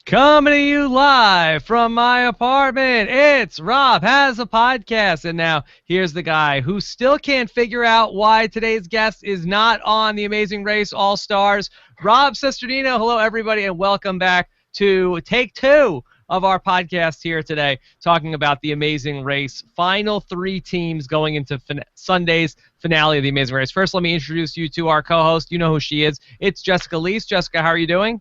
Coming to you live from my apartment, it's Rob Has a Podcast. And now here's the guy who still can't figure out why today's guest is not on The Amazing Race All-Stars, Rob Cesternino. Hello, everybody, and welcome back to take two of our podcast here today, talking about The Amazing Race. Final three teams going into Sunday's finale of The Amazing Race. First, let me introduce you to our co-host. You know who she is. It's Jessica Liese. Jessica, how are you doing?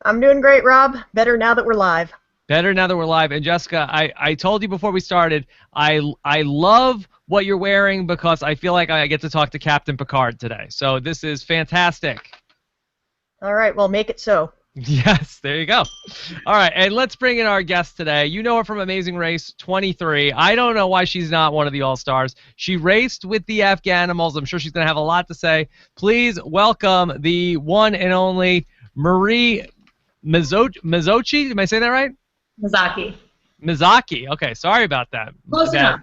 I'm doing great, Rob. Better now that we're live. Better now that we're live. And Jessica, I told you before we started, I love what you're wearing because I feel like I get to talk to Captain Picard today. So this is fantastic. All right, well, make it so. Yes, there you go. All right, and let's bring in our guest today. You know her from Amazing Race 23. I don't know why she's not one of the All-Stars. She raced with the Afghanimals. I'm sure she's going to have a lot to say. Please welcome the one and only Marie Mazzochi, am I saying that right? Mazzocchi. Mazzocchi. Okay, sorry about that. Close enough.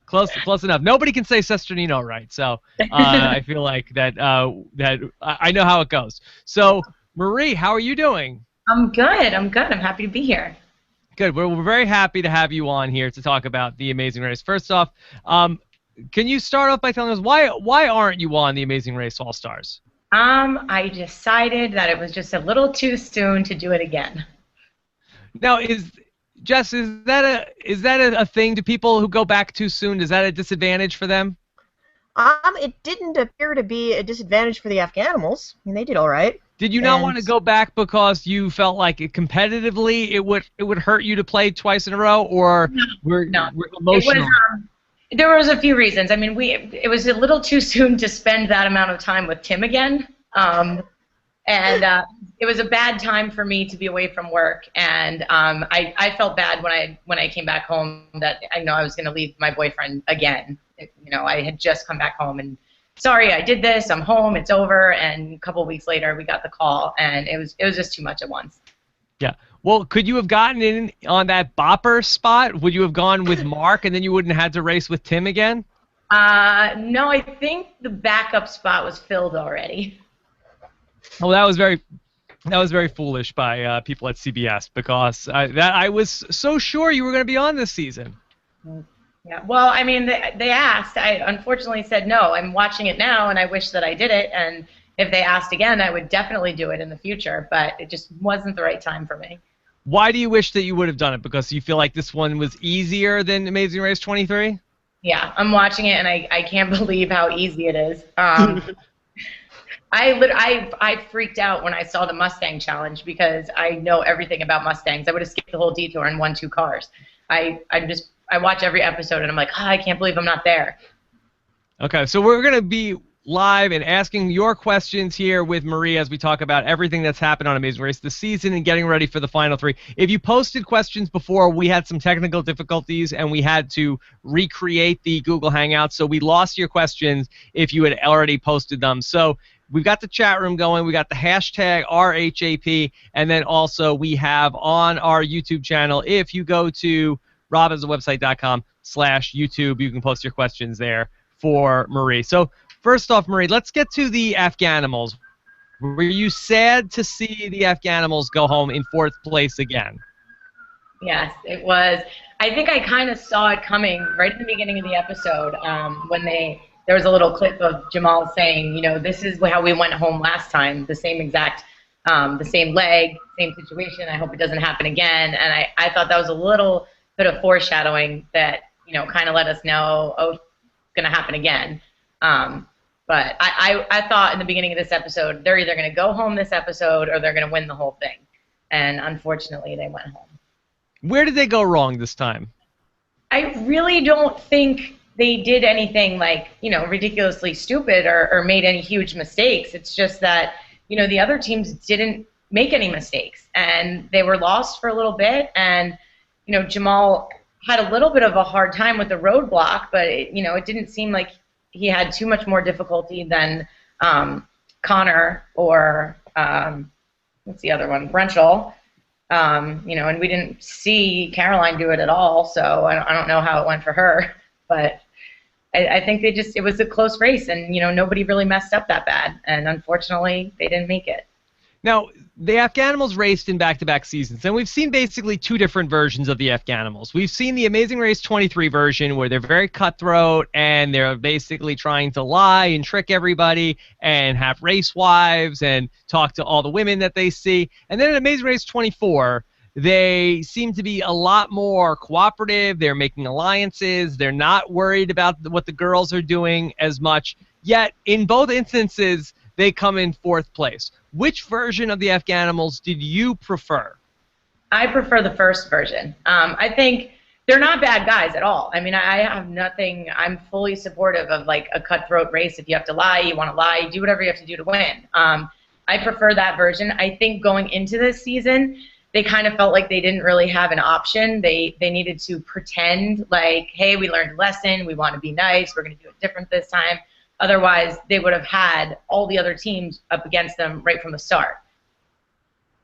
Close enough. Nobody can say Cesternino right, so I feel like that I know how it goes. So, Marie, how are you doing? I'm good. I'm happy to be here. Good. We're very happy to have you on here to talk about The Amazing Race. First off, can you start off by telling us why aren't you on The Amazing Race All-Stars? I decided that it was just a little too soon to do it again. Now, is that a thing? Do people who go back too soon, is that a disadvantage for them? It didn't appear to be a disadvantage for the Afghanimals. I mean, they did all right. Did you not want to go back because you felt like competitively it would hurt you to play twice in a row, or we're emotional? There was a few reasons. I mean, it was a little too soon to spend that amount of time with Tim again, and it was a bad time for me to be away from work. And I felt bad when I came back home that I was going to leave my boyfriend again. I had just come back home and sorry, I did this. I'm home. It's over. And a couple of weeks later, we got the call, and it was just too much at once. Yeah. Well, could you have gotten in on that bopper spot? Would you have gone with Mark, and then you wouldn't have had to race with Tim again? No, I think the backup spot was filled already. Well, that was very foolish by people at CBS because I was so sure you were going to be on this season. Yeah. Well, I mean, they asked. I unfortunately said no. I'm watching it now, and I wish that I did it. And if they asked again, I would definitely do it in the future. But it just wasn't the right time for me. Why do you wish that you would have done it? Because you feel like this one was easier than Amazing Race 23? Yeah, I'm watching it, and I can't believe how easy it is. I freaked out when I saw the Mustang Challenge because I know everything about Mustangs. I would have skipped the whole detour and won 2 cars. I watch every episode, and I'm like, I can't believe I'm not there. Okay, so we're going to be live and asking your questions here with Marie as we talk about everything that's happened on Amazing Race this season and getting ready for the final 3. If you posted questions before, we had some technical difficulties and we had to recreate the Google Hangout, so we lost your questions if you had already posted them. So we've got the chat room going, we got the hashtag RHAP, and then also we have on our YouTube channel, if you go to robhasawebsite.com/YouTube, you can post your questions there for Marie. So first off, Marie, let's get to the Afghanimals. Were you sad to see the Afghanimals go home in 4th place again? Yes, it was. I think I kind of saw it coming right at the beginning of the episode when there was a little clip of Jamal saying, this is how we went home last time, the same exact, the same leg, same situation. I hope it doesn't happen again. And I thought that was a little bit of foreshadowing that, kind of let us know, it's going to happen again. But I thought in the beginning of this episode, they're either going to go home this episode or they're going to win the whole thing. And unfortunately, they went home. Where did they go wrong this time? I really don't think they did anything ridiculously stupid or made any huge mistakes. It's just that, the other teams didn't make any mistakes. And they were lost for a little bit. And, Jamal had a little bit of a hard time with the roadblock, but, it didn't seem like he had too much more difficulty than Connor or what's the other one, Brenchel. And we didn't see Caroline do it at all, so I don't know how it went for her. But I think it was a close race, and nobody really messed up that bad, and unfortunately they didn't make it. Now, the Afghanimals raced in back-to-back seasons, and we've seen basically two different versions of the Afghanimals. We've seen the Amazing Race 23 version where they're very cutthroat and they're basically trying to lie and trick everybody and have race wives and talk to all the women that they see. And then in Amazing Race 24, they seem to be a lot more cooperative. They're making alliances. They're not worried about what the girls are doing as much. Yet, in both instances, they come in fourth place. Which version of the Afghanimals did you prefer? I prefer the first version. I think they're not bad guys at all. I mean, I have nothing. I'm fully supportive of like a cutthroat race. If you have to lie, you want to lie, do whatever you have to do to win. I prefer that version. I think going into this season, they kind of felt like they didn't really have an option. They needed to pretend like, hey, we learned a lesson. We want to be nice. We're going to do it different this time. Otherwise, they would have had all the other teams up against them right from the start.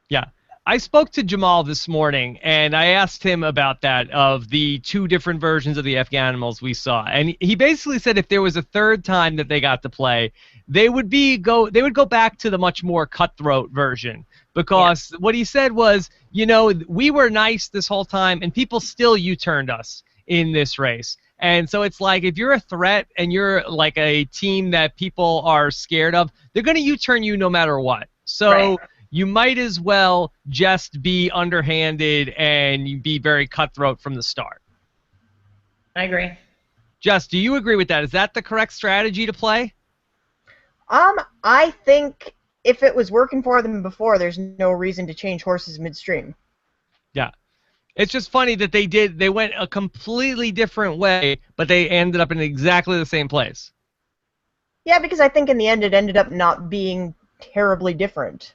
Yeah. I spoke to Jamal this morning, and I asked him about that, of the two different versions of the Afghanimals we saw. And he basically said if there was a third time that they got to play, they would go back to the much more cutthroat version. Because what he said was, you know, we were nice this whole time, and people still U-turned us in this race. And so it's like if you're a threat and you're like a team that people are scared of, they're going to U-turn you no matter what. So you might as well just be underhanded and be very cutthroat from the start. I agree. Jess, do you agree with that? Is that the correct strategy to play? I think if it was working for them before, there's no reason to change horses midstream. Yeah. It's just funny that they went a completely different way, but they ended up in exactly the same place. Yeah, because I think in the end it ended up not being terribly different.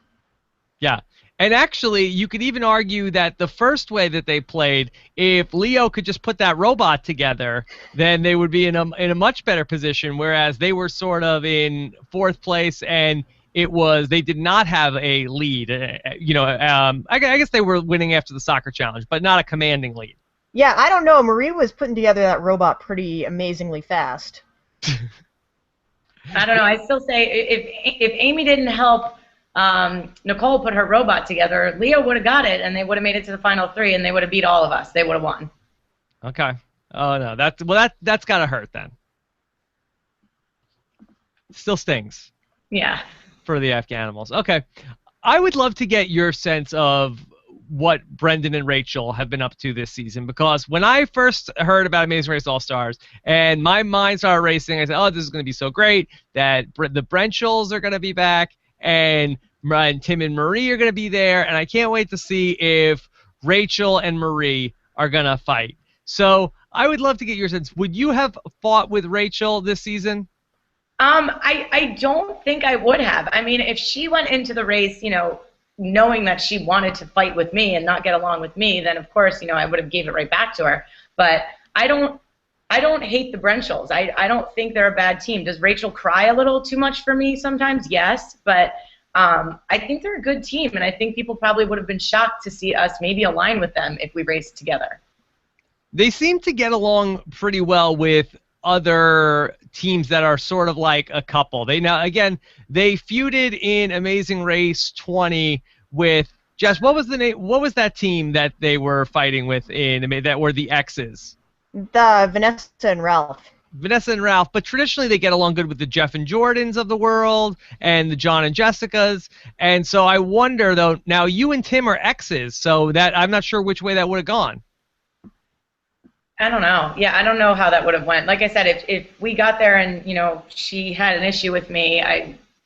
Yeah. And actually, you could even argue that the first way that they played, if Leo could just put that robot together, then they would be in a much better position, whereas they were sort of in fourth place and they did not have a lead. I guess they were winning after the soccer challenge, but not a commanding lead. Yeah, I don't know. Marie was putting together that robot pretty amazingly fast. I don't know. I still say if Amy didn't help Nicole put her robot together, Leo would have got it, and they would have made it to the final three, and they would have beat all of us. They would have won. Okay. Oh no, that's gotta hurt then. Still stings. Yeah. For the Afghanimals. Okay. I would love to get your sense of what Brendan and Rachel have been up to this season, because when I first heard about Amazing Race All-Stars and my mind started racing, I said, oh, this is going to be so great that the Brenchels are going to be back and Tim and Marie are going to be there, and I can't wait to see if Rachel and Marie are going to fight. So I would love to get your sense. Would you have fought with Rachel this season? I don't think I would have. I mean, if she went into the race, knowing that she wanted to fight with me and not get along with me, then of course, I would have gave it right back to her. But I don't hate the Brenchels. I don't think they're a bad team. Does Rachel cry a little too much for me sometimes? Yes, but I think they're a good team, and I think people probably would have been shocked to see us maybe align with them if we raced together. They seem to get along pretty well with other teams that are sort of like a couple. They feuded in Amazing Race 20 with Jess. What was the name? What was that team that they were fighting with that were the X's? The Vanessa and Ralph. Vanessa and Ralph, but traditionally they get along good with the Jeff and Jordans of the world and the John and Jessicas. And so I wonder, though, now you and Tim are X's, so that I'm not sure which way that would have gone. I don't know. Yeah, I don't know how that would have went. Like I said, if we got there and she had an issue with me,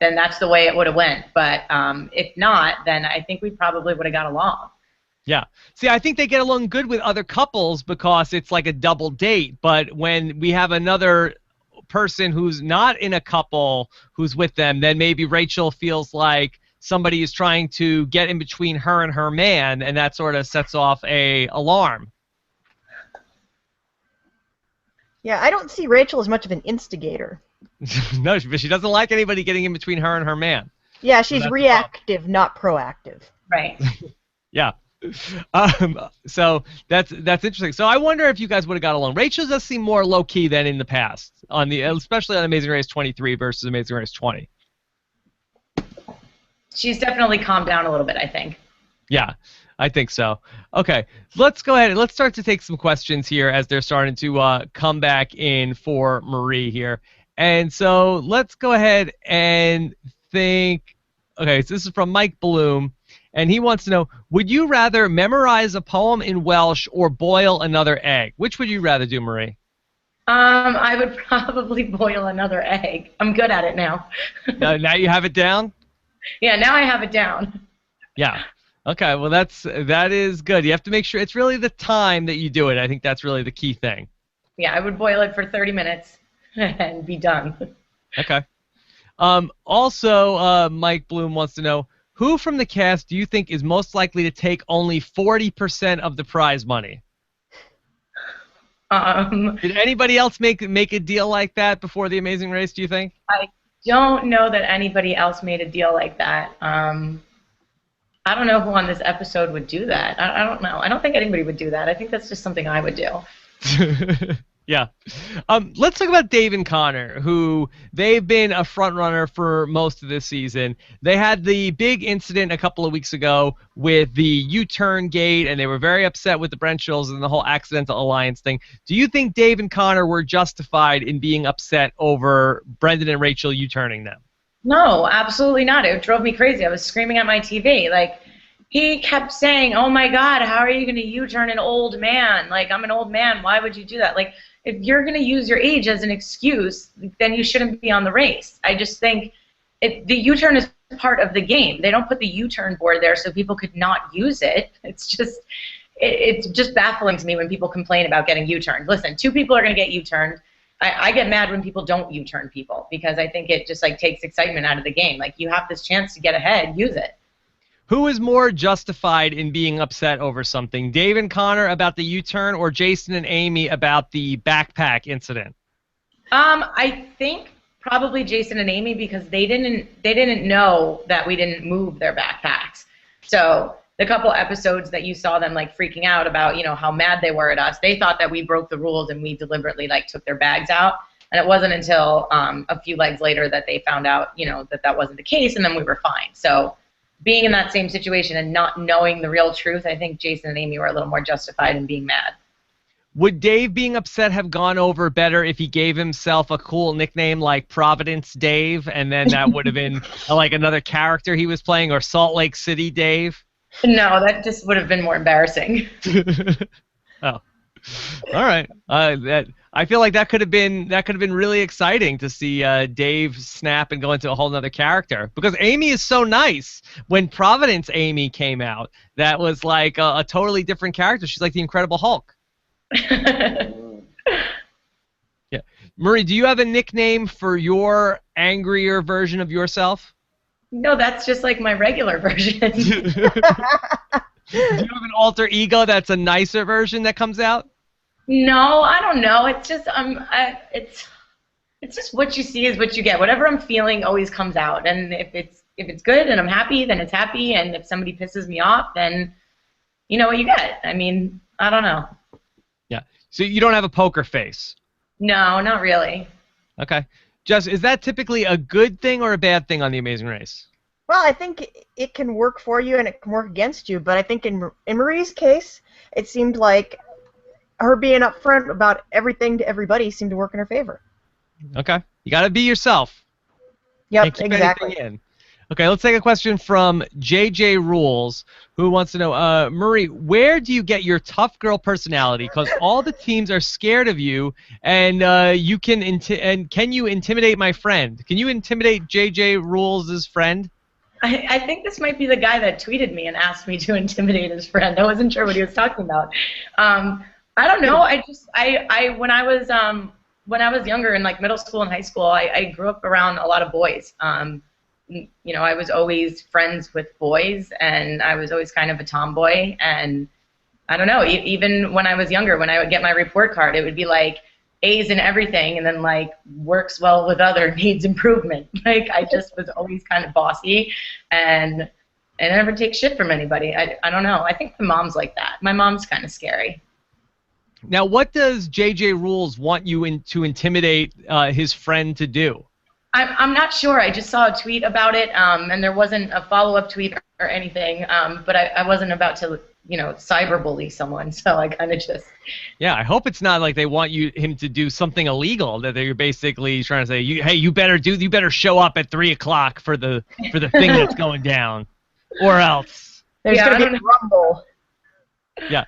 then that's the way it would have went. But if not, then I think we probably would have got along. Yeah. See, I think they get along good with other couples because it's like a double date. But when we have another person who's not in a couple who's with them, then maybe Rachel feels like somebody is trying to get in between her and her man, and that sort of sets off a alarm. Yeah, I don't see Rachel as much of an instigator. No, but she doesn't like anybody getting in between her and her man. Yeah, she's reactive, not proactive. Right. Yeah. So that's interesting. So I wonder if you guys would have got along. Rachel does seem more low key than in the past, especially on Amazing Race 23 versus Amazing Race 20. She's definitely calmed down a little bit, I think. Yeah, I think so. Okay, let's go ahead and let's start to take some questions here as they're starting to come back in for Marie here. And so let's go ahead and think. Okay, so this is from Mike Bloom, and he wants to know, would you rather memorize a poem in Welsh or boil another egg? Which would you rather do, Marie? I would probably boil another egg. I'm good at it now. Now you have it down? Yeah, now I have it down. Yeah. Okay, well that is good. You have to make sure it's really the time that you do it. I think that's really the key thing. Yeah, I would boil it for 30 minutes and be done. Okay. Also, Mike Bloom wants to know, who from the cast do you think is most likely to take only 40% of the prize money? Did anybody else make a deal like that before The Amazing Race, do you think? I don't know that anybody else made a deal like that. I don't know who on this episode would do that. I don't know. I don't think anybody would do that. I think that's just something I would do. Yeah. Let's talk about Dave and Connor, who they've been a front runner for most of this season. They had the big incident a couple of weeks ago with the U-turn gate, and they were very upset with the Brentshalls and the whole accidental alliance thing. Do you think Dave and Connor were justified in being upset over Brendan and Rachel U-turning them? No, absolutely not. It drove me crazy. I was screaming at my TV. Like, he kept saying, oh my God, how are you going to U-turn an old man? Like, I'm an old man. Why would you do that? Like, if you're going to use your age as an excuse, then you shouldn't be on the race. I just think the U-turn is part of the game. They don't put the U-turn board there so people could not use it. It's just baffling to me when people complain about getting U-turned. Listen, 2 people are going to get U-turned. I get mad when people don't U-turn people because I think it just like takes excitement out of the game. Like, you have this chance to get ahead, use it. Who is more justified in being upset over something? Dave and Connor about the U-turn, or Jason and Amy about the backpack incident? I think probably Jason and Amy, because they didn't know that we didn't move their backpacks. So the couple episodes that you saw them like freaking out about, you know, how mad they were at us, they thought that we broke the rules and we deliberately like took their bags out. And it wasn't until a few legs later that they found out, you know, that wasn't the case, and then we were fine. So being in that same situation and not knowing the real truth, I think Jason and Amy were a little more justified in being mad. Would Dave being upset have gone over better if he gave himself a cool nickname like Providence Dave, and then that would have been like another character he was playing, or Salt Lake City Dave? No, that just would have been more embarrassing. Oh, all right. I feel like that could have been really exciting to see Dave snap and go into a whole nother character, because Amy is so nice. When Providence Amy came out, that was like a totally different character. She's like the Incredible Hulk. Yeah, Marie, do you have a nickname for your angrier version of yourself? No, that's just like my regular version. Do you have an alter ego that's a nicer version that comes out? No, I don't know. It's just it's just what you see is what you get. Whatever I'm feeling always comes out, and if it's good and I'm happy, then it's happy, and if somebody pisses me off, then you know what you get. I mean, I don't know. Yeah. So you don't have a poker face? No, not really. Okay. Jess, is that typically a good thing or a bad thing on The Amazing Race? Well, I think it can work for you and it can work against you, but I think in Marie's case, it seemed like her being upfront about everything to everybody seemed to work in her favor. Okay. You got to be yourself. Yep, exactly. In. Okay, let's take a question from JJ Rules, who wants to know, Marie, where do you get your tough girl personality? Because all the teams are scared of you, and can you intimidate my friend? Can you intimidate JJ Rules' friend? I think this might be the guy that tweeted me and asked me to intimidate his friend. I wasn't sure what he was talking about. I don't know. When I was younger in like middle school and high school, I grew up around a lot of boys. You know, I was always friends with boys, and I was always kind of a tomboy. And I don't know, even when I was younger, when I would get my report card, it would be like A's in everything, and then like works well with other, needs improvement. Like, I just was always kind of bossy, and I never take shit from anybody. I don't know. I think my mom's like that. My mom's kind of scary. Now, what does JJ Rules want you to intimidate his friend to do? I'm not sure. I just saw a tweet about it, and there wasn't a follow-up tweet or anything. But I wasn't about to, cyberbully someone, so I kind of just. Yeah, I hope it's not like they want him to do something illegal. That they're basically trying to say, hey, you better show up at 3 o'clock for the thing that's going down, or else. There's going to be a rumble. Yeah.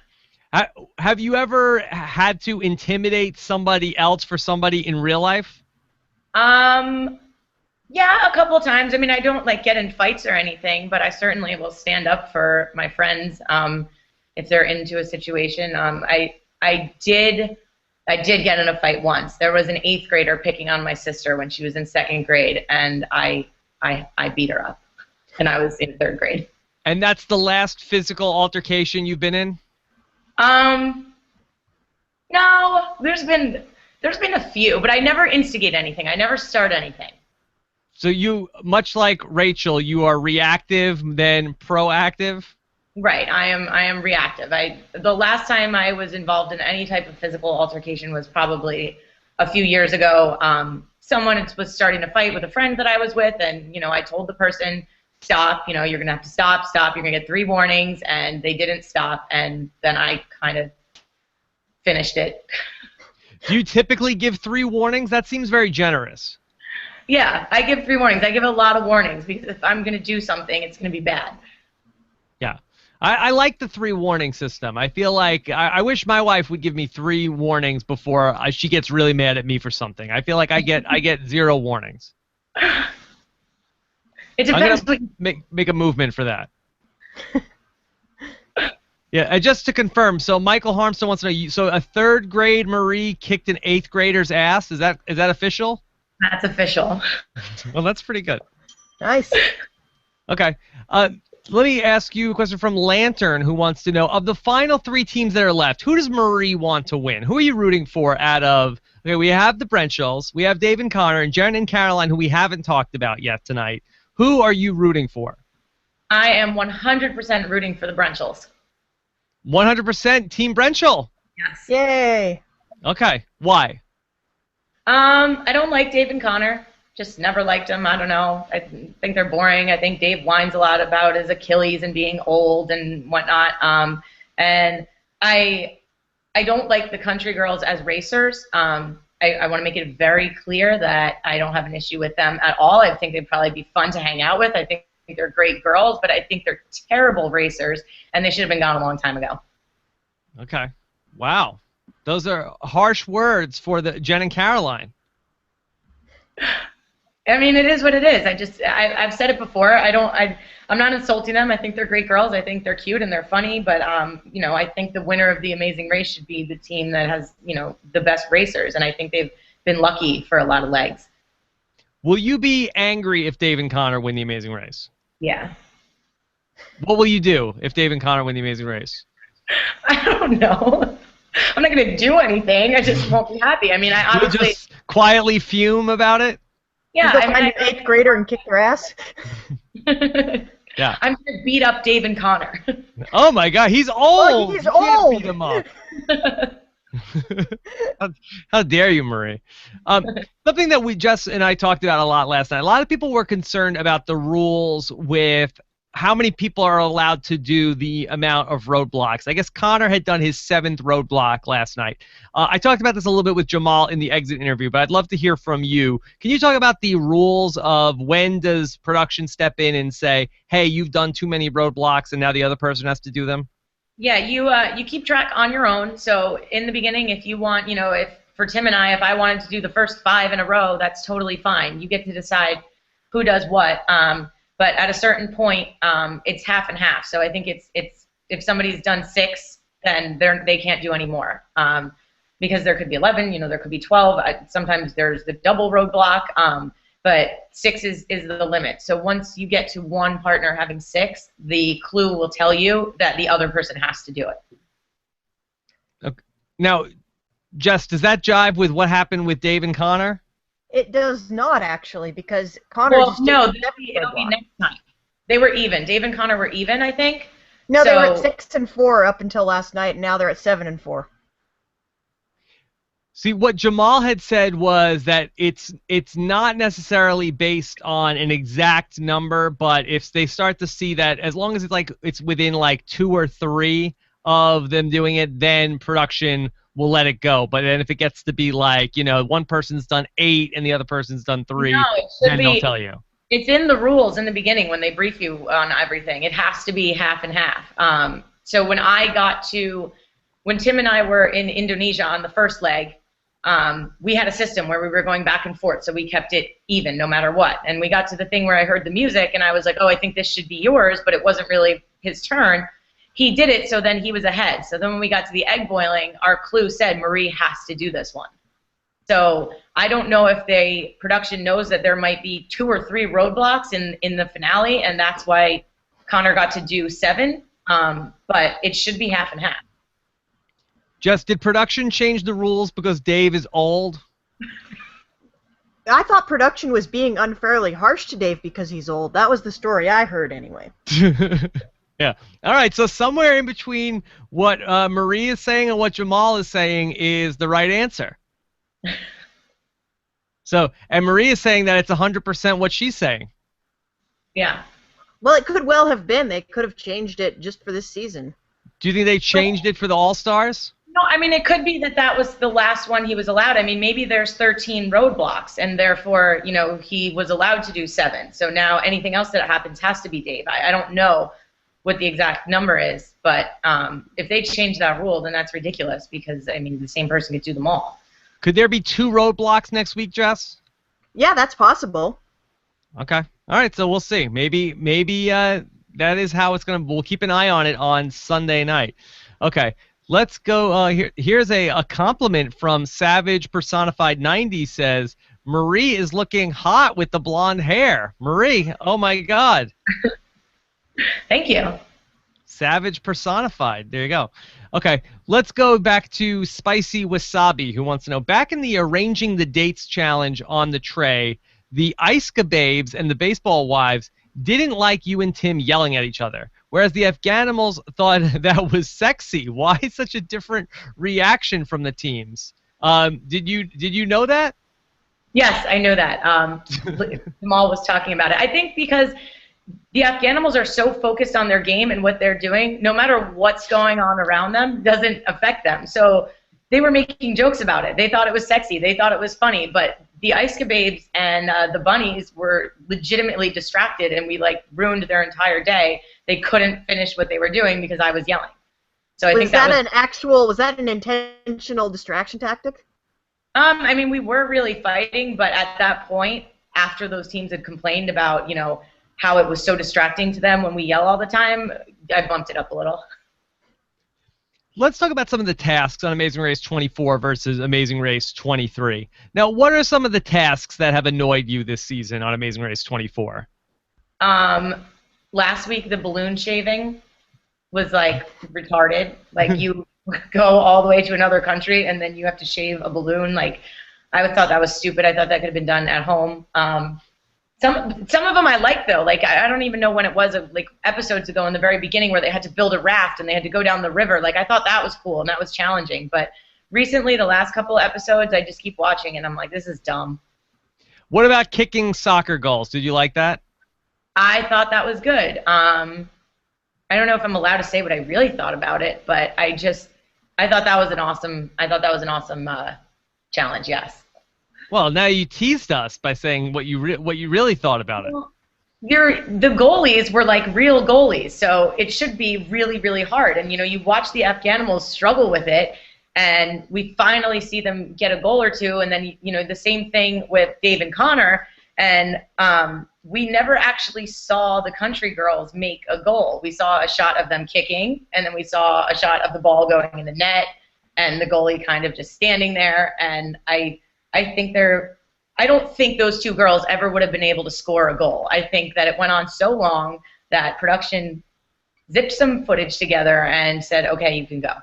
Have you ever had to intimidate somebody else for somebody in real life? Yeah, a couple of times. I mean, I don't get in fights or anything, but I certainly will stand up for my friends if they're into a situation. I did get in a fight once. There was an 8th grader picking on my sister when she was in 2nd grade, and I beat her up, and I was in 3rd grade. And that's the last physical altercation you've been in? No, there's been a few, but I never instigate anything. I never start anything. So you, much like Rachel, you are reactive then proactive? Right, I am reactive. The last time I was involved in any type of physical altercation was probably a few years ago. Someone was starting to fight with a friend that I was with, and I told the person, stop, you're gonna have to stop, you're gonna get 3 warnings, and they didn't stop, and then I kind of finished it. Do you typically give 3 warnings? That seems very generous. Yeah, I give 3 warnings. I give a lot of warnings because if I'm gonna do something, it's gonna be bad. Yeah. I like the 3 warning system. I feel like I wish my wife would give me 3 warnings before she gets really mad at me for something. I feel like I get 0 warnings. It depends. I'm gonna make a movement for that. Yeah, and just to confirm, so Michael Harmston wants to know, so a 3rd grade Marie kicked an 8th grader's ass. Is that official? That's official. Well, that's pretty good. Nice. Okay. Let me ask you a question from Lantern, who wants to know, of the final 3 teams that are left, who does Marie want to win? Who are you rooting for out of, okay, we have the Brentshalls, we have Dave and Connor, and Jen and Caroline, who we haven't talked about yet tonight. Who are you rooting for? I am 100% rooting for the Brentshalls. 100% Team Brentshaw? Yes. Yay. Okay. Why? I don't like Dave and Connor. Just never liked them. I don't know. I think they're boring. I think Dave whines a lot about his Achilles and being old and whatnot. And I don't like the country girls as racers. I want to make it very clear that I don't have an issue with them at all. I think they'd probably be fun to hang out with. I think they're great girls, but I think they're terrible racers, and they should have been gone a long time ago. Okay. Wow. Those are harsh words for the Jen and Caroline. I mean, it is what it is. I've said it before. I'm not insulting them. I think they're great girls. I think they're cute and they're funny. But I think the winner of the Amazing Race should be the team that has the best racers. And I think they've been lucky for a lot of legs. Will you be angry if Dave and Connor win the Amazing Race? Yeah. What will you do if Dave and Connor win the Amazing Race? I don't know. I'm not going to do anything. I just won't be happy. I mean, I obviously You'll just quietly fume about it. Yeah, you go find an 8th grader and kick their ass. Yeah. I'm going to beat up Dave and Connor. Oh my God, he's old. He's You can't old. beat him up. How dare you, Marie? Something that we Jess and I talked about a lot last night. A lot of people were concerned about the rules with how many people are allowed to do the amount of roadblocks. I guess Connor had done his 7th roadblock last night. I talked about this a little bit with Jamal in the exit interview, but I'd love to hear from you. Can you talk about the rules of when does production step in and say, hey, you've done too many roadblocks and now the other person has to do them? Yeah, you keep track on your own. So in the beginning, if you want, if for Tim and I, if I wanted to do the first 5 in a row, that's totally fine. You get to decide who does what. But at a certain point, it's half and half. So I think it's if somebody's done 6, then they can't do any more. Because there could be 11, there could be 12. Sometimes there's the double roadblock. But 6 is the limit. So once you get to one partner having 6, the clue will tell you that the other person has to do it. Okay. Now, Jess, does that jive with what happened with Dave and Connor? It does not, actually, because Connor just no, did it'll be next time. They were even. Dave and Connor were even, I think. No, they were at 6 and 4 up until last night, and now they're at 7 and 4. See, what Jamal had said was that it's not necessarily based on an exact number, but if they start to see that, as long as it's within like 2 or 3 of them doing it, then production will let it go. But then if it gets to be like, one person's done 8 and the other person's done 3, No, it should then be. they'll tell you. It's in the rules in the beginning when they brief you on everything. It has to be half and half. So when Tim and I were in Indonesia on the first leg, we had a system where we were going back and forth, so we kept it even no matter what. And we got to the thing where I heard the music, and I was like, oh, I think this should be yours, but it wasn't really his turn. He did it, so then he was ahead. So then when we got to the egg boiling, our clue said Marie has to do this one. So I don't know if production knows that there might be 2 or 3 roadblocks in the finale, and that's why Connor got to do 7, but it should be half and half. Just, did production change the rules because Dave is old? I thought production was being unfairly harsh to Dave because he's old. That was the story I heard anyway. Yeah. All right, so somewhere in between what Marie is saying and what Jamal is saying is the right answer. So, and Marie is saying that it's 100% what she's saying. Yeah. Well, it could well have been. They could have changed it just for this season. Do you think they changed it for the All-Stars? No, I mean, it could be that was the last one he was allowed. I mean, maybe there's 13 roadblocks, and therefore, he was allowed to do 7. So now anything else that happens has to be Dave. I don't know what the exact number is, but if they change that rule, then that's ridiculous because, I mean, the same person could do them all. Could there be 2 roadblocks next week, Jess? Yeah, that's possible. Okay. All right, so we'll see. Maybe that is how it's going to... We'll keep an eye on it on Sunday night. Okay. Let's go. Here's a compliment from Savage Personified 90 says, Marie is looking hot with the blonde hair. Marie, oh my God. Thank you. Savage Personified. There you go. Okay, let's go back to Spicy Wasabi, who wants to know, back in the Arranging the Dates challenge on the tray, the Iska Babes and the Baseball Wives didn't like you and Tim yelling at each other, whereas the Afghanimals thought that was sexy. Why such a different reaction from the teams? Did you know that? Yes, I know that. Jamal was talking about it. I think because the Afghanimals are so focused on their game and what they're doing, no matter what's going on around them doesn't affect them. So they were making jokes about it. They thought it was sexy. They thought it was funny. But the Iska Babes and the Bunnies were legitimately distracted, and we ruined their entire day. They couldn't finish what they were doing because I was yelling. So I think was that an intentional distraction tactic? I mean, we were really fighting, but at that point, after those teams had complained about, how it was so distracting to them when we yell all the time, I bumped it up a little. Let's talk about some of the tasks on Amazing Race 24 versus Amazing Race 23. Now, what are some of the tasks that have annoyed you this season on Amazing Race 24? Last week, the balloon shaving was, retarded. You go all the way to another country, and then you have to shave a balloon. I thought that was stupid. I thought that could have been done at home. Some of them I like, though. I don't even know when it was, episodes ago in the very beginning where they had to build a raft and they had to go down the river. I thought that was cool and that was challenging. But recently, the last couple of episodes, I just keep watching and I'm like, this is dumb. What about kicking soccer goals? Did you like that? I thought that was good. I don't know if I'm allowed to say what I really thought about it, but I thought that was an awesome challenge, yes. Well, now you teased us by saying what you really thought about it. Well, the goalies were real goalies, so it should be really, really hard. And you watch the Afghanimals struggle with it, and we finally see them get a goal or two, and then the same thing with Dave and Connor, and we never actually saw the country girls make a goal. We saw a shot of them kicking, and then we saw a shot of the ball going in the net, and the goalie kind of just standing there, and I don't think those two girls ever would have been able to score a goal. I think that it went on so long that production zipped some footage together and said, okay, you can go.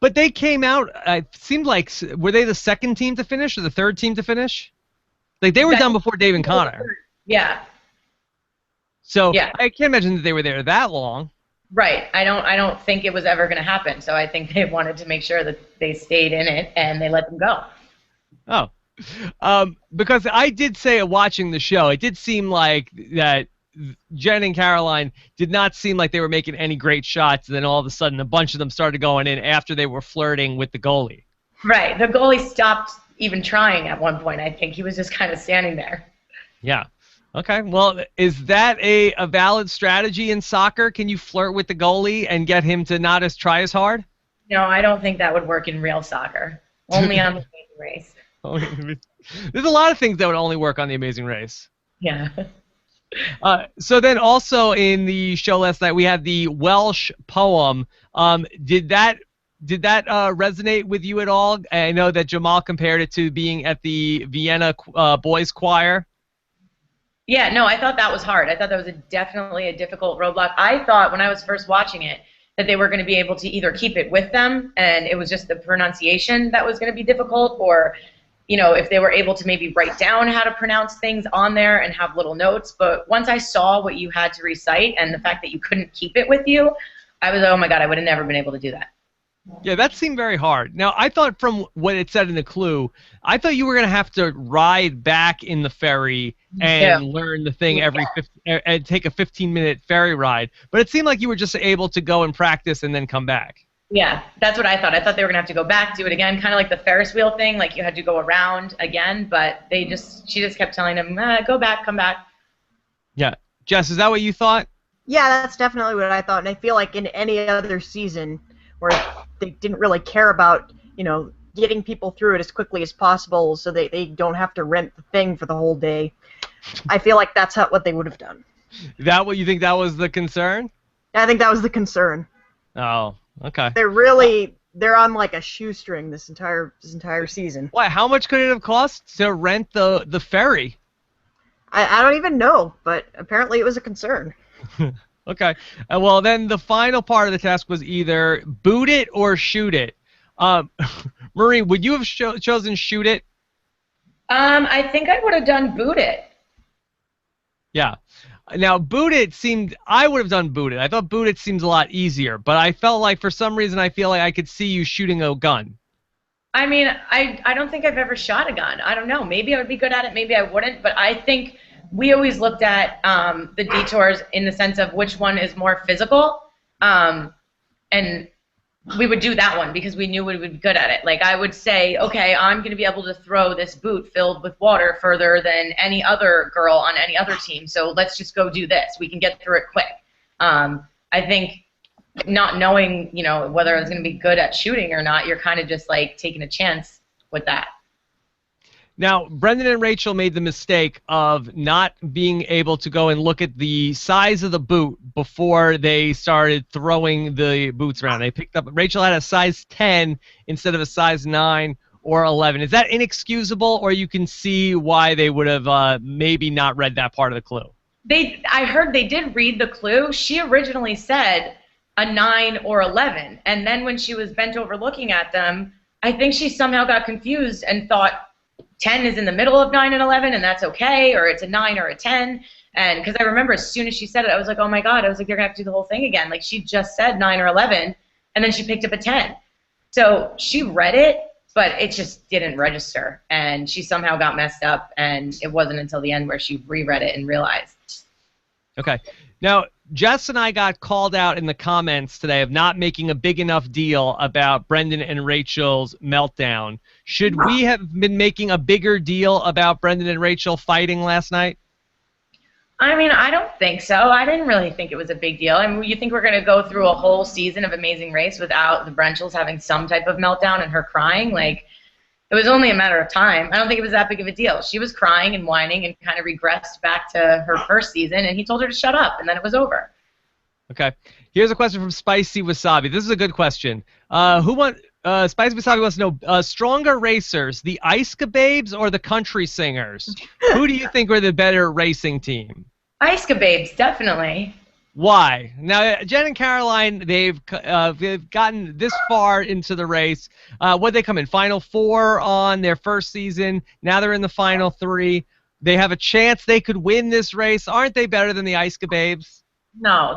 But they came out, it seemed like, were they the second team to finish or the third team to finish? They were done before Dave and Connor. Yeah. So yeah. I can't imagine that they were there that long. Right. I don't think it was ever going to happen. So I think they wanted to make sure that they stayed in it and they let them go. Oh. Because I did say watching the show, it did seem like that Jen and Caroline did not seem like they were making any great shots. And then all of a sudden, a bunch of them started going in after they were flirting with the goalie. Right. The goalie stopped even trying at one point. I think he was just kind of standing there. Yeah. Okay. Well, is that a valid strategy in soccer? Can you flirt with the goalie and get him to not try as hard? No, I don't think that would work in real soccer. Only on the Amazing Race. There's a lot of things that would only work on The Amazing Race. Yeah. So then also in the show last night, we had the Welsh Poem. Did that resonate with you at all? I know that Jamal compared it to being at the Vienna Boys Choir. Yeah, no, I thought that was hard. I thought that was definitely a difficult roadblock. I thought when I was first watching it that they were going to be able to either keep it with them and it was just the pronunciation that was going to be difficult, or if they were able to maybe write down how to pronounce things on there and have little notes. But once I saw what you had to recite and the fact that you couldn't keep it with you, I was like, oh my God, I would have never been able to do that. Yeah, that seemed very hard. Now, I thought from what it said in the clue, I thought you were going to have to ride back in the ferry and learn the thing and take a 15-minute ferry ride. But it seemed like you were just able to go and practice and then come back. Yeah, that's what I thought. I thought they were going to have to go back, do it again, kind of like the Ferris wheel thing, like you had to go around again. But she just kept telling them, go back, come back. Yeah. Jess, is that what you thought? Yeah, that's definitely what I thought. And I feel like in any other season where they didn't really care about, getting people through it as quickly as possible so they don't have to rent the thing for the whole day, I feel like that's what they would have done. That what you think that was the concern? I think that was the concern. Oh, okay. They're on like a shoestring this entire season. Why? How much could it have cost to rent the ferry? I don't even know, but apparently it was a concern. Okay. Well, then the final part of the task was either boot it or shoot it. Marie, would you have chosen shoot it? I think I would have done boot it. Yeah. Now, boot it I would have done boot it. I thought boot it seems a lot easier, but I felt like for some reason I feel like I could see you shooting a gun. I mean, I don't think I've ever shot a gun. I don't know. Maybe I would be good at it. Maybe I wouldn't. But I think we always looked at the detours in the sense of which one is more physical, and we would do that one because we knew we would be good at it. Like I would say, okay, I'm going to be able to throw this boot filled with water further than any other girl on any other team, so let's just go do this. We can get through it quick. I think not knowing, whether I was going to be good at shooting or not, you're kind of just like taking a chance with that. Now, Brendan and Rachel made the mistake of not being able to go and look at the size of the boot before they started throwing the boots around. They picked up, Rachel had a size 10 instead of a size 9 or 11. Is that inexcusable, or you can see why they would have maybe not read that part of the clue? I heard they did read the clue. She originally said a 9 or 11, and then when she was bent over looking at them, I think she somehow got confused and thought 10 is in the middle of 9 and 11, and that's okay, or it's a 9 or a 10. And because I remember as soon as she said it, I was like, oh my God, I was like, you're going to have to do the whole thing again. Like she just said 9 or 11, and then she picked up a 10. So she read it, but it just didn't register, and she somehow got messed up, and it wasn't until the end where she reread it and realized. Okay. Now, Jess and I got called out in the comments today of not making a big enough deal about Brendan and Rachel's meltdown. Should we have been making a bigger deal about Brendan and Rachel fighting last night? I mean, I don't think so. I didn't really think it was a big deal. I mean, you think we're going to go through a whole season of Amazing Race without the Brenchels having some type of meltdown and her crying? Like, it was only a matter of time. I don't think it was that big of a deal. She was crying and whining and kind of regressed back to her first season, and he told her to shut up, and then it was over. Okay. Here's a question from Spicy Wasabi. This is a good question. Spicy Wasabi wants to know, stronger racers, the Ice-Babes or the Country Singers? Who do you think were the better racing team? Ice-Babes, definitely. Why? Now, Jen and Caroline, they've gotten this far into the race. What'd they come in? Final 4 on their first season. Now they're in the final 3. They have a chance they could win this race. Aren't they better than the Ice-Babes? No,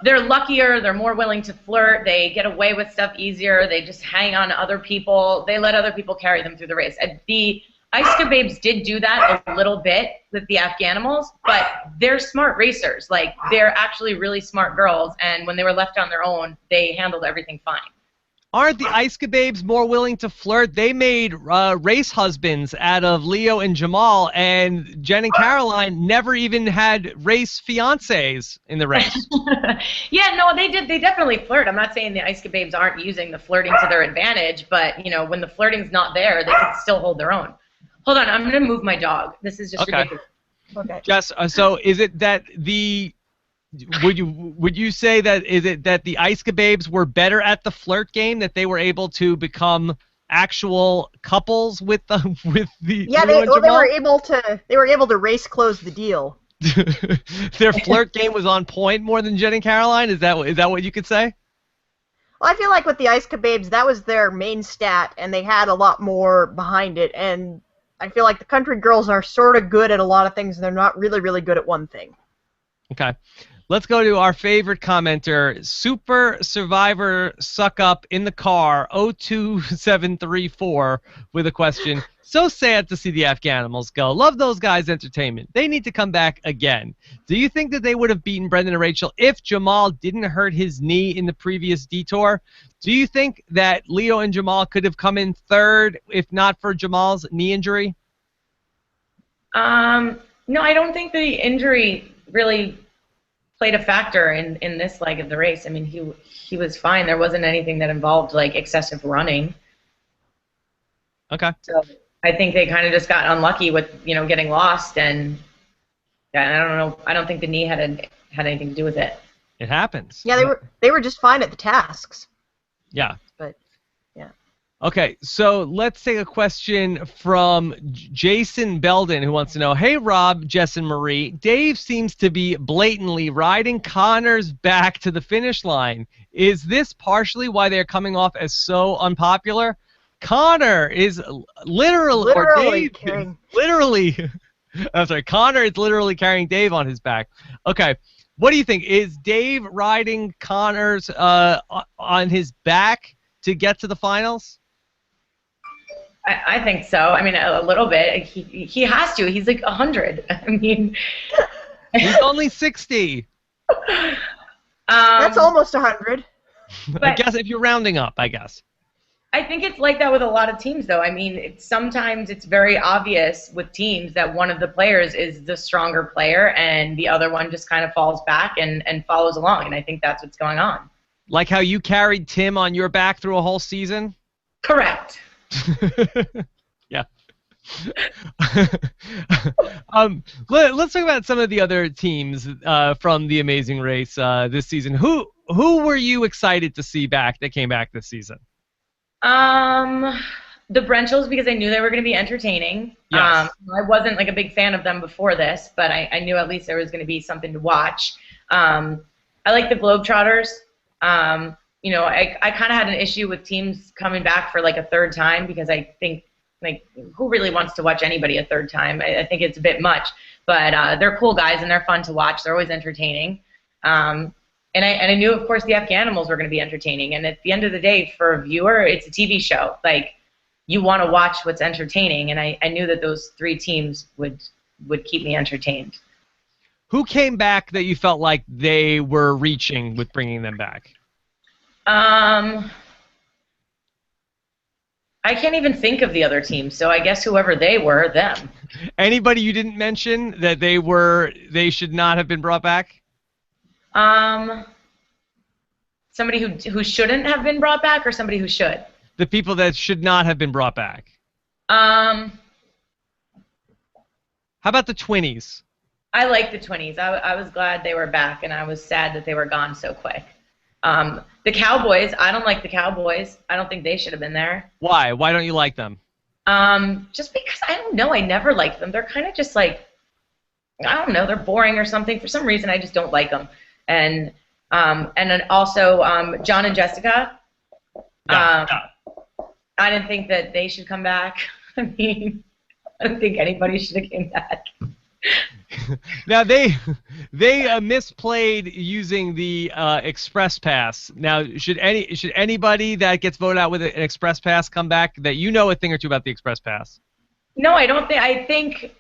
they're luckier, they're more willing to flirt, they get away with stuff easier, they just hang on to other people, they let other people carry them through the race. The Iska Babes did do that a little bit with the Afghanimals, but they're smart racers. Like, they're actually really smart girls, and when they were left on their own, they handled everything fine. Aren't the Iska Babes more willing to flirt? They made race husbands out of Leo and Jamal, and Jen and Caroline never even had race fiancés in the race. Yeah, no, they did. They definitely flirt. I'm not saying the Iska Babes aren't using the flirting to their advantage, but, you know, when the flirting's not there, they can still hold their own. Hold on, I'm going to move my dog. This is just ridiculous. Okay. Jess, so is it that would you say that is it that the Iska Babes were better at the flirt game, that they were able to become actual couples with the Yeah, they were able to race close the deal. Their flirt game was on point more than Jen and Caroline. Is that what you could say? Well, I feel like with the Iska Babes, that was their main stat, and they had a lot more behind it. And I feel like the country girls are sort of good at a lot of things, and they're not really, really good at one thing. Okay. Let's go to our favorite commenter, Super Survivor Suck Up in the Car 02734, with a question. So sad to see the Afghanimals go. Love those guys' entertainment. They need to come back again. Do you think that they would have beaten Brendan and Rachel if Jamal didn't hurt his knee in the previous detour? Do you think that Leo and Jamal could have come in third if not for Jamal's knee injury? No, I don't think the injury really played a factor in this leg of the race. I mean, he was fine. There wasn't anything that involved, like, excessive running. Okay. So I think they kind of just got unlucky with, you know, getting lost, and I don't know. I don't think the knee had anything to do with it. It happens. Yeah, they were just fine at the tasks. Yeah. But yeah. Okay, so let's take a question from Jason Belden, who wants to know, hey, Rob, Jess, and Marie, Dave seems to be blatantly riding Connor's back to the finish line. Is this partially why they're coming off as so unpopular? Connor is literally carrying. I'm sorry, Connor is literally carrying Dave on his back. Okay, what do you think? Is Dave riding Connor's on his back to get to the finals? I think so. I mean, a little bit. He has to. He's like 100. I mean, he's only 60. That's almost 100. I guess if you're rounding up, I guess. I think it's like that with a lot of teams, though. I mean, sometimes it's very obvious with teams that one of the players is the stronger player and the other one just kind of falls back and follows along, and I think that's what's going on. Like how you carried Tim on your back through a whole season? Correct. Yeah. Let's talk about some of the other teams from the Amazing Race this season. Who were you excited to see back that came back this season? The Brenchels, because I knew they were going to be entertaining. Yes. I wasn't like a big fan of them before this, but I knew at least there was going to be something to watch. I like the Globetrotters. You know, I kind of had an issue with teams coming back for like a third time, because I think, like, who really wants to watch anybody a third time? I think it's a bit much, but they're cool guys and they're fun to watch. They're always entertaining. And I knew, of course, the Afghanimals were going to be entertaining. And at the end of the day, for a viewer, it's a TV show. Like, you want to watch what's entertaining, and I knew that those three teams would keep me entertained. Who came back that you felt like they were reaching with bringing them back? I can't even think of the other teams, so I guess whoever they were, them. Anybody you didn't mention that they should not have been brought back? Somebody who shouldn't have been brought back, or somebody who should? The people that should not have been brought back. How about the Twinnies? I like the Twinnies. I was glad they were back, and I was sad that they were gone so quick. The Cowboys, I don't like the Cowboys. I don't think they should have been there. Why? Why don't you like them? Just because, I don't know, I never liked them. They're kind of just like, I don't know, they're boring or something. For some reason, I just don't like them. And then also John and Jessica. No. I didn't think that they should come back. I mean, I don't think anybody should have came back. Now they misplayed using the express pass. Now should anybody that gets voted out with an express pass come back that you know a thing or two about the express pass? No, I don't think. I think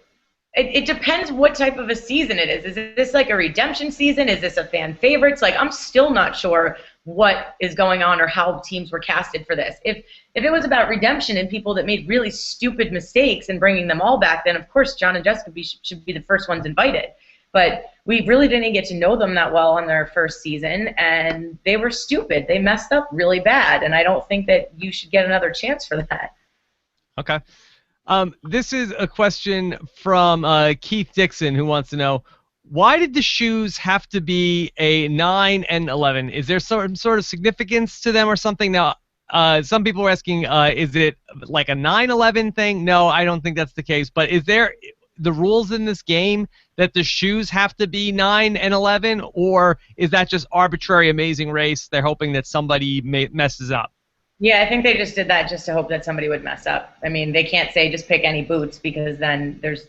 it depends what type of a season it is. Is this like a redemption season? Is this a fan favorites? Like, I'm still not sure what is going on or how teams were casted for this. If it was about redemption and people that made really stupid mistakes and bringing them all back, then of course John and Jessica should be the first ones invited. But we really didn't get to know them that well on their first season, and they were stupid. They messed up really bad, and I don't think that you should get another chance for that. Okay. This is a question from Keith Dixon, who wants to know, why did the shoes have to be a 9 and 11? Is there some sort of significance to them or something? Now, some people are asking, is it like a 9-11 thing? No, I don't think that's the case. But is there the rules in this game that the shoes have to be 9 and 11, or is that just arbitrary Amazing Race? They're hoping that somebody messes up. Yeah, I think they just did that just to hope that somebody would mess up. I mean, they can't say just pick any boots because then there's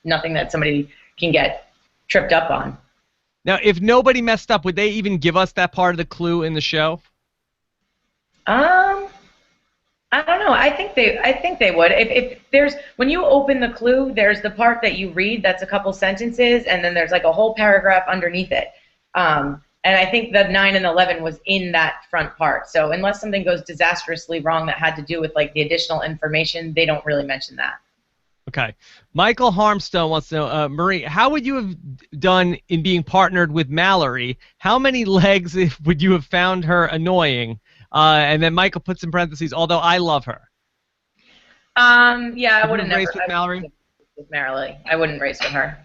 nothing that somebody can get tripped up on. Now, if nobody messed up, would they even give us that part of the clue in the show? I don't know. I think they would. If there's, when you open the clue, there's the part that you read that's a couple sentences, and then there's like a whole paragraph underneath it. And I think the 9 and 11 was in that front part. So unless something goes disastrously wrong that had to do with like the additional information, they don't really mention that. Okay. Michael Harmstone wants to know, Marie, how would you have done in being partnered with Mallory? How many legs would you have found her annoying? And then Michael puts in parentheses, although I love her. Yeah, I would have never raced with Mallory. With Marilee. I wouldn't race with her.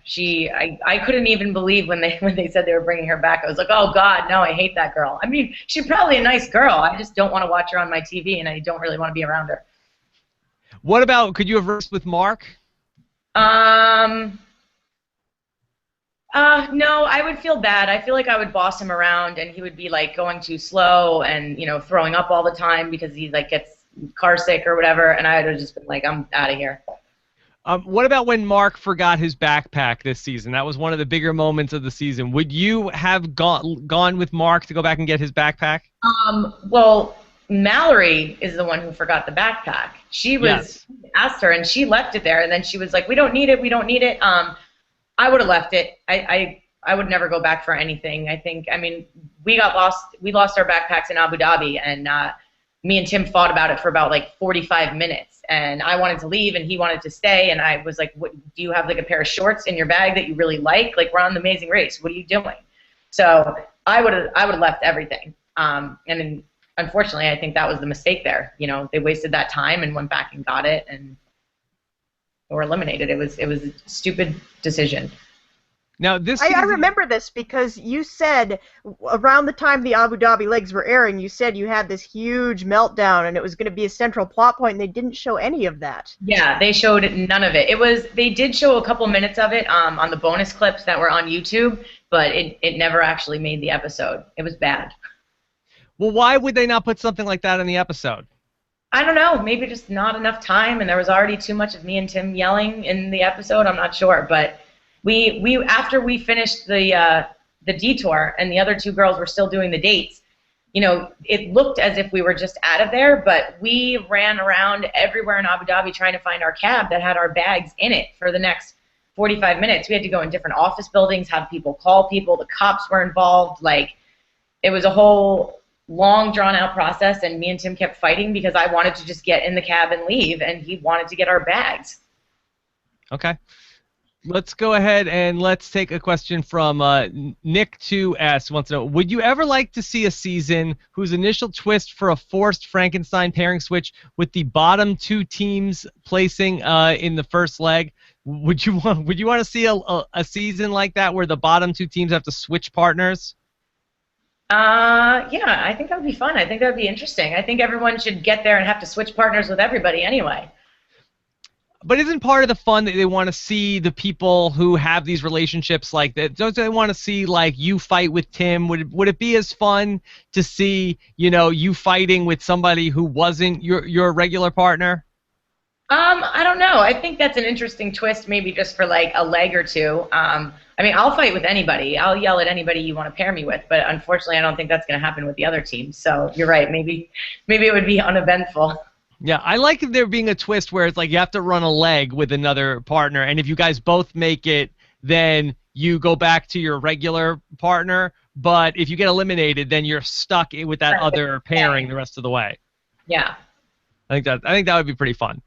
I couldn't even believe when they said they were bringing her back. I was like, oh God, no, I hate that girl. I mean, she's probably a nice girl. I just don't want to watch her on my TV, and I don't really want to be around her. What about, could you have raced with Mark? No, I would feel bad. I feel like I would boss him around, and he would be like going too slow and throwing up all the time because he like gets car sick or whatever, and I would have just been like, I'm out of here. What about when Mark forgot his backpack this season? That was one of the bigger moments of the season. Would you have gone with Mark to go back and get his backpack? Well, Mallory is the one who forgot the backpack. She was asked her, and she left it there, and then she was like, we don't need it, we don't need it. I would have left it. I would never go back for anything. I mean, we lost our backpacks in Abu Dhabi, and me and Tim fought about it for about like 45 minutes, and I wanted to leave and he wanted to stay, and I was like, what, do you have like a pair of shorts in your bag that you really like? Like, we're on the Amazing Race. What are you doing? So I would have left everything. And then, unfortunately, I think that was the mistake there. They wasted that time and went back and got it, and were eliminated. It was a stupid decision. Now I remember this because you said around the time the Abu Dhabi legs were airing, you said you had this huge meltdown and it was going to be a central plot point, and they didn't show any of that. Yeah, they showed none of it. They did show a couple minutes of it on the bonus clips that were on YouTube, but it never actually made the episode. It was bad. Well, why would they not put something like that in the episode? I don't know. Maybe just not enough time, and there was already too much of me and Tim yelling in the episode. I'm not sure, but we after we finished the detour and the other two girls were still doing the dates, it looked as if we were just out of there, but we ran around everywhere in Abu Dhabi trying to find our cab that had our bags in it for the next 45 minutes. We had to go in different office buildings, have people call people. The cops were involved. Like, it was a whole long, drawn-out process, and me and Tim kept fighting because I wanted to just get in the cab and leave, and he wanted to get our bags. Okay. Let's go ahead and let's take a question from Nick2S. Wants to know, would you ever like to see a season whose initial twist for a forced Frankenstein pairing switch with the bottom two teams placing in the first leg? Would you want to see a season like that where the bottom two teams have to switch partners? Yeah, I think that would be fun. I think that would be interesting. I think everyone should get there and have to switch partners with everybody anyway. But isn't part of the fun that they want to see the people who have these relationships like that? Don't they want to see, like, you fight with Tim? Would it be as fun to see, you fighting with somebody who wasn't your regular partner? I don't know. I think that's an interesting twist, maybe just for like a leg or two. I mean, I'll fight with anybody. I'll yell at anybody you want to pair me with, but unfortunately, I don't think that's going to happen with the other team. So you're right. Maybe it would be uneventful. Yeah, I like there being a twist where it's like you have to run a leg with another partner, and if you guys both make it, then you go back to your regular partner. But if you get eliminated, then you're stuck with that other pairing the rest of the way. Yeah. I think that would be pretty fun.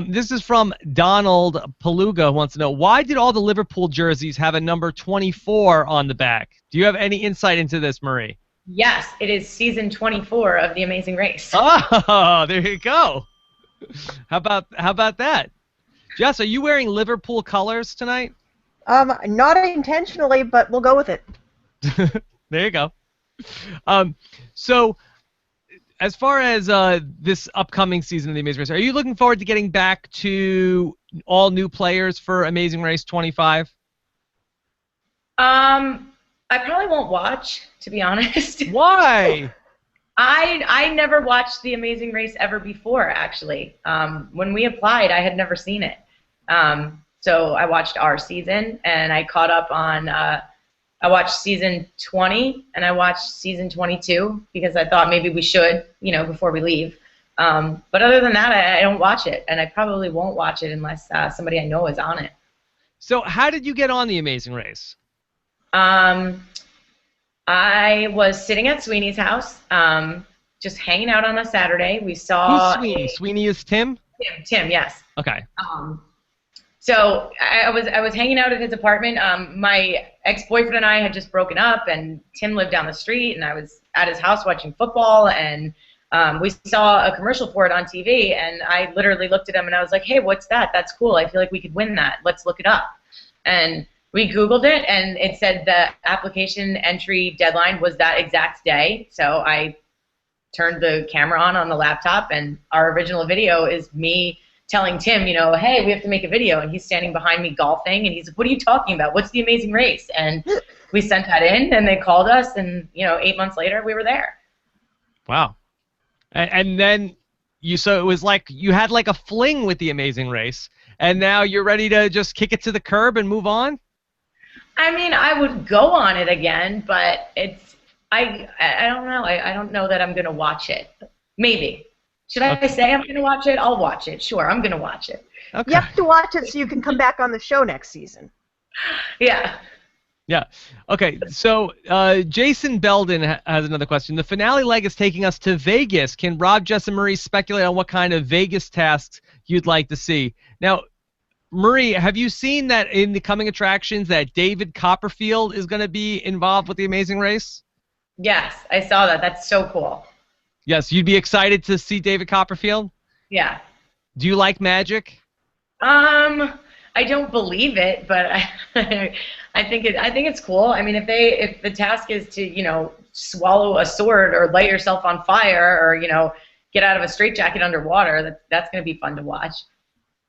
This is from Donald Paluga, who wants to know, why did all the Liverpool jerseys have a number 24 on the back? Do you have any insight into this, Marie? Yes, it is season 24 of The Amazing Race. Oh, there you go. How about that? Jess, are you wearing Liverpool colors tonight? Not intentionally, but we'll go with it. There you go. So, as far as this upcoming season of The Amazing Race, are you looking forward to getting back to all new players for Amazing Race 25? I probably won't watch, to be honest. Why? I never watched The Amazing Race ever before, actually. When we applied, I had never seen it. So I watched our season, and I caught up on, I watched season 20, and I watched season 22, because I thought maybe we should, before we leave. But other than that, I don't watch it, and I probably won't watch it unless somebody I know is on it. So how did you get on The Amazing Race? I was sitting at Sweeney's house, just hanging out on a Saturday. We saw... Who's Sweeney? Sweeney is Tim? Tim, yes. Okay. So I was hanging out at his apartment. My ex-boyfriend and I had just broken up, and Tim lived down the street, and I was at his house watching football, and we saw a commercial for it on TV, and I literally looked at him, and I was like, hey, what's that? That's cool. I feel like we could win that. Let's look it up. And we Googled it, and it said the application entry deadline was that exact day. So I turned the camera on the laptop, and our original video is me telling Tim, hey, we have to make a video, and he's standing behind me golfing, and he's like, what are you talking about? What's The Amazing Race? And we sent that in, and they called us, and 8 months later, we were there. Wow. And then so it was like you had like a fling with The Amazing Race, and now you're ready to just kick it to the curb and move on? I mean, I would go on it again, but I don't know. I don't know that I'm going to watch it. Maybe. Should I say I'm going to watch it? I'll watch it. Sure, I'm going to watch it. Okay. You have to watch it so you can come back on the show next season. Yeah. Yeah. Okay, so Jason Belden has another question. The finale leg is taking us to Vegas. Can Rob, Jess, and Marie speculate on what kind of Vegas tasks you'd like to see? Now, Marie, have you seen that in the coming attractions that David Copperfield is going to be involved with The Amazing Race? Yes, I saw that. That's so cool. Yes, you'd be excited to see David Copperfield? Yeah. Do you like magic? I don't believe it, but I think it's cool. I mean, if the task is to swallow a sword or light yourself on fire or get out of a straitjacket underwater, that's going to be fun to watch.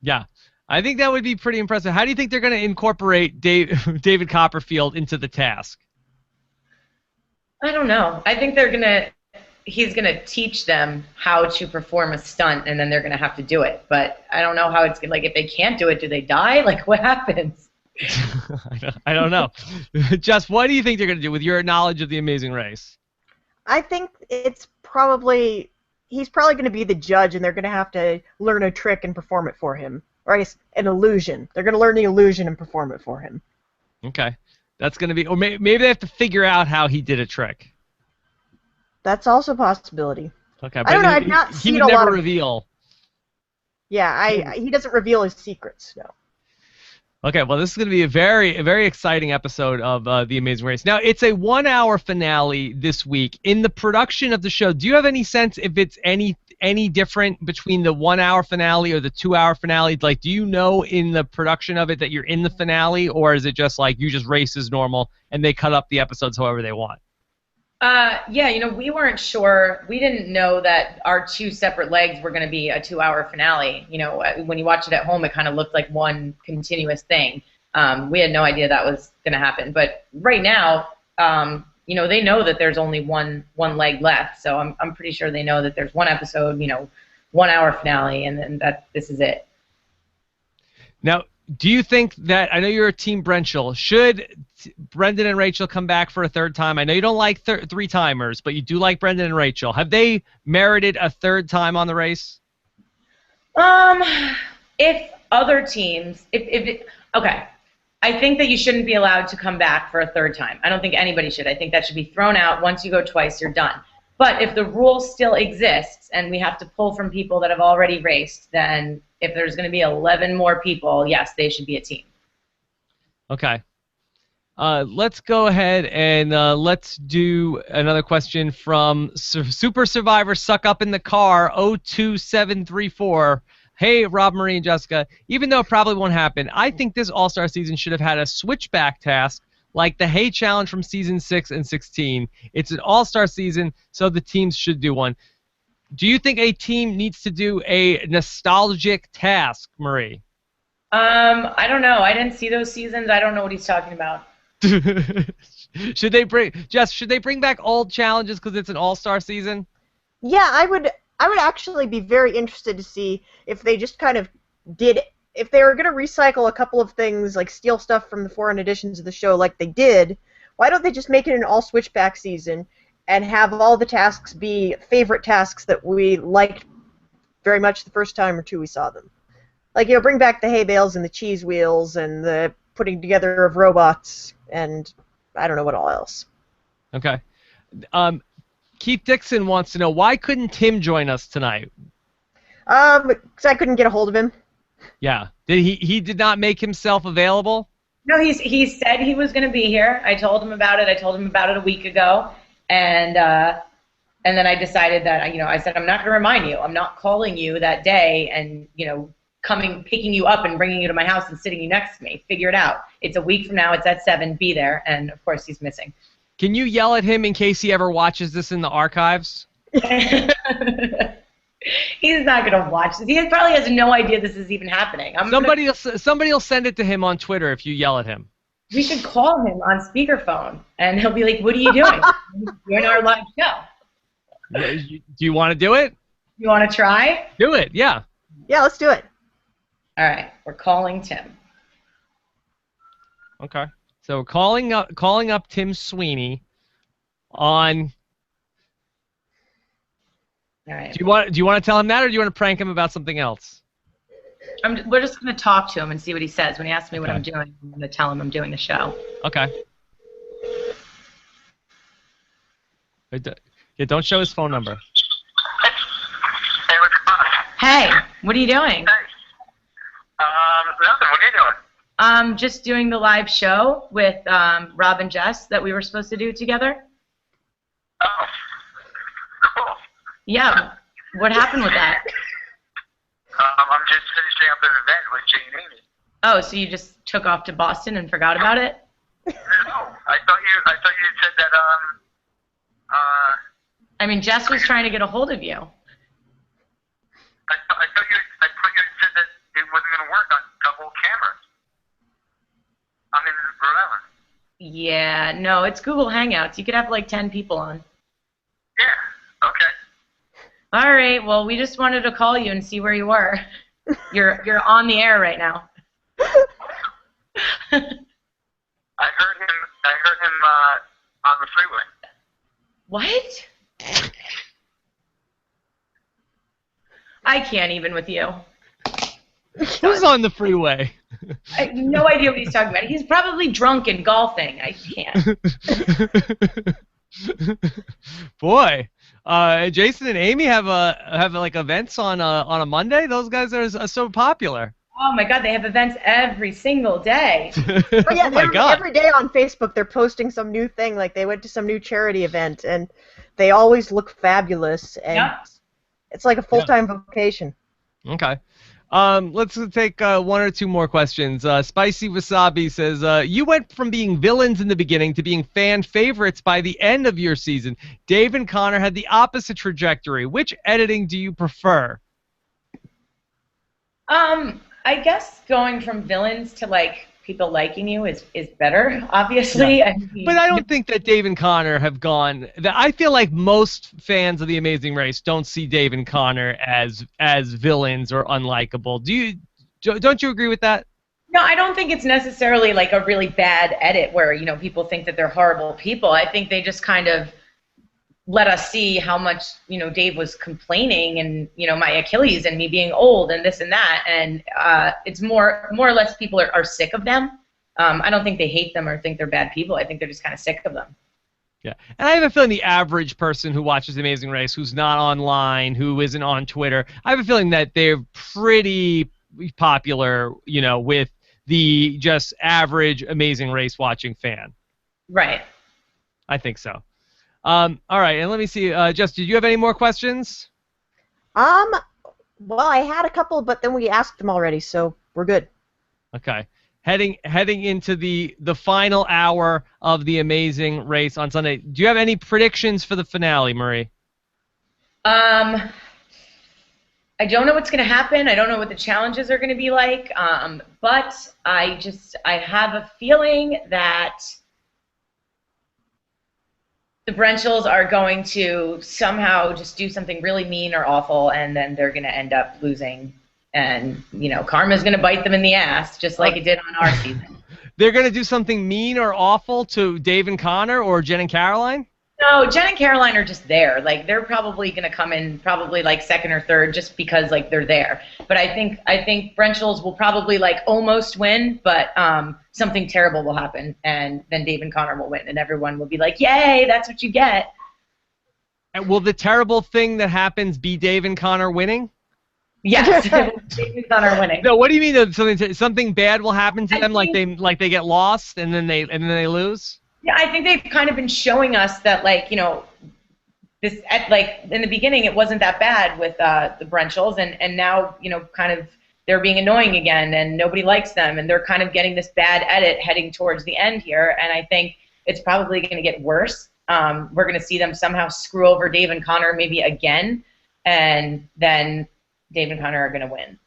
Yeah. I think that would be pretty impressive. How do you think they're going to incorporate David Copperfield into the task? I don't know. I think he's going to teach them how to perform a stunt, and then they're going to have to do it. But I don't know how it's like. If they can't do it, do they die? Like, what happens? I don't know. Jess, what do you think they're going to do with your knowledge of The Amazing Race? I think he's probably going to be the judge, and they're going to have to learn a trick and perform it for him. Or I guess an illusion. They're going to learn the illusion and perform it for him. Okay. That's going to be... Or maybe they have to figure out how he did a trick. That's also a possibility. Okay. I don't know. I've not seen a lot of... He would never reveal. Yeah, he doesn't reveal his secrets, no. Okay, well, this is going to be a very exciting episode of The Amazing Race. Now, it's a 1-hour finale this week. In the production of the show, do you have any sense if it's any different between the 1-hour finale or the 2-hour finale? Like, do you know in the production of it that you're in the finale, or is it just like you just race as normal and they cut up the episodes however they want? Yeah, we weren't sure. We didn't know that our 2 separate legs were going to be a 2-hour finale. When you watch it at home, it kind of looked like one continuous thing. We had no idea that was going to happen. But right now, they know that there's only one leg left. So I'm pretty sure they know that there's one episode, 1-hour finale, and then this is it. Now, do you think that, I know you're a team Brenchel, should Brendan and Rachel come back for a third time? I know you don't like three-timers, but you do like Brendan and Rachel. Have they merited a third time on the race? If other teams, okay, I think that you shouldn't be allowed to come back for a third time. I don't think anybody should. I think that should be thrown out. Once you go twice, you're done. But if the rule still exists and we have to pull from people that have already raced, then if there's going to be 11 more people, yes, they should be a team. Okay. Let's go ahead and let's do another question from Super Survivor Suck Up in the Car 02734. Hey, Rob, Marie, and Jessica. Even though it probably won't happen, I think this All-Star season should have had a switchback task like the Hey Challenge from Season 6 and 16. It's an All-Star season, so the teams should do one. Do you think a team needs to do a nostalgic task, Marie? I don't know. I didn't see those seasons. I don't know what he's talking about. Should they bring back old challenges because it's an all-star season? Yeah, I would actually be very interested to see if they just kind of did, if they were going to recycle a couple of things, like steal stuff from the foreign editions of the show like they did, why don't they just make it an all switchback season and have all the tasks be favorite tasks that we liked very much the first time or two we saw them? Like, you know, bring back the hay bales and the cheese wheels and the putting together of robots and I don't know what all else. Okay. Keith Dixon wants to know, why couldn't Tim join us tonight? Because I couldn't get a hold of him. Yeah. He did not make himself available? No, he said he was going to be here. I told him about it. I told him about it a week ago, and then I decided that, I said, I'm not going to remind you. I'm not calling you that day and, picking you up and bringing you to my house and sitting you next to me. Figure it out. It's a week from now. It's at 7. Be there. And, of course, he's missing. Can you yell at him in case he ever watches this in the archives? He's not going to watch this. He probably has no idea this is even happening. Somebody will send it to him on Twitter if you yell at him. We should call him on speakerphone, and he'll be like, what are you doing? You're in our live show. Do you want to do it? You want to try? Do it, yeah. Yeah, let's do it. All right, we're calling Tim. Okay. So we're calling up Tim Sweeney on. All right. Do you want to tell him that, or do you want to prank him about something else? We're just going to talk to him and see what he says. When he asks me what Okay. I'm doing, I'm going to tell him I'm doing the show. Okay. Yeah, don't show his phone number. Hey, what's going on? Hey, what are you doing? Hey. Nothing. What are you doing? Just doing the live show with Rob and Jess that we were supposed to do together. Oh, cool. Yeah. What happened with that? I'm just finishing up an event with Jane and Amy. Oh, so you just took off to Boston and forgot about it? No, I thought you said that. I mean, Jess was trying to get a hold of you. I thought you said that it wasn't going to work on double cameras. I'm in Rhode Island. Yeah, no, it's Google Hangouts. You could have like 10 people on. Yeah. Okay. All right. Well, we just wanted to call you and see where you were. You're on the air right now. I heard him on the freeway. What? I can't even with you. Who's on the freeway? I have no idea what he's talking about. He's probably drunk and golfing. I can't. Boy, Jason and Amy have like events on a Monday. Those guys are so popular. Oh my God, they have events every single day. Oh, yeah, Oh my God. every day on Facebook they're posting some new thing, like they went to some new charity event, and they always look fabulous, and Yep. it's like a full-time vocation. Okay. Let's take one or two more questions. Spicy Wasabi says, you went from being villains in the beginning to being fan favorites by the end of your season. Dave and Connor had the opposite trajectory. Which editing do you prefer? I guess going from villains to like people liking you is better, obviously. Yeah. I mean, But I don't think that Dave and Connor have gone. I feel like most fans of The Amazing Race don't see Dave and Connor as villains or unlikable. Don't you agree with that? no, I don't think it's necessarily like a really bad edit where, people think that they're horrible people. I think they just kind of let us see how much, Dave was complaining and, my Achilles and me being old and this and that. And it's more or less people are sick of them. I don't think they hate them or think they're bad people. I think they're just kind of sick of them. Yeah. And I have a feeling the average person who watches The Amazing Race, who's not online, who isn't on Twitter, I have a feeling that they're pretty popular, with the just average Amazing Race watching fan. Right. I think so. All right, and let me see. Jess, did you have any more questions? Well, I had a couple, but then we asked them already, so we're good. Okay. Heading into the final hour of The Amazing Race on Sunday. Do you have any predictions for the finale, Marie? I don't know what's going to happen. I don't know what the challenges are going to be like. But I have a feeling that the Brenchels are going to somehow just do something really mean or awful, and then they're going to end up losing. And, karma's going to bite them in the ass, just like it did on our season. They're going to do something mean or awful to Dave and Connor or Jen and Caroline? No, Jen and Caroline are just there. Like, they're probably going to come in probably like second or third just because, like, they're there. But I think Brenchels will probably, like, almost win, but something terrible will happen, and then Dave and Connor will win, and everyone will be like, yay, that's what you get. And will the terrible thing that happens be Dave and Connor winning? Yes, Dave and Connor winning. No, what do you mean that something bad will happen to them, like they get lost and then they lose? Yeah, I think they've kind of been showing us that, like, this, like, in the beginning it wasn't that bad with the Brenchels, and now, kind of they're being annoying again, and nobody likes them, and they're kind of getting this bad edit heading towards the end here, and I think it's probably going to get worse. We're going to see them somehow screw over Dave and Connor maybe again, and then Dave and Connor are going to win.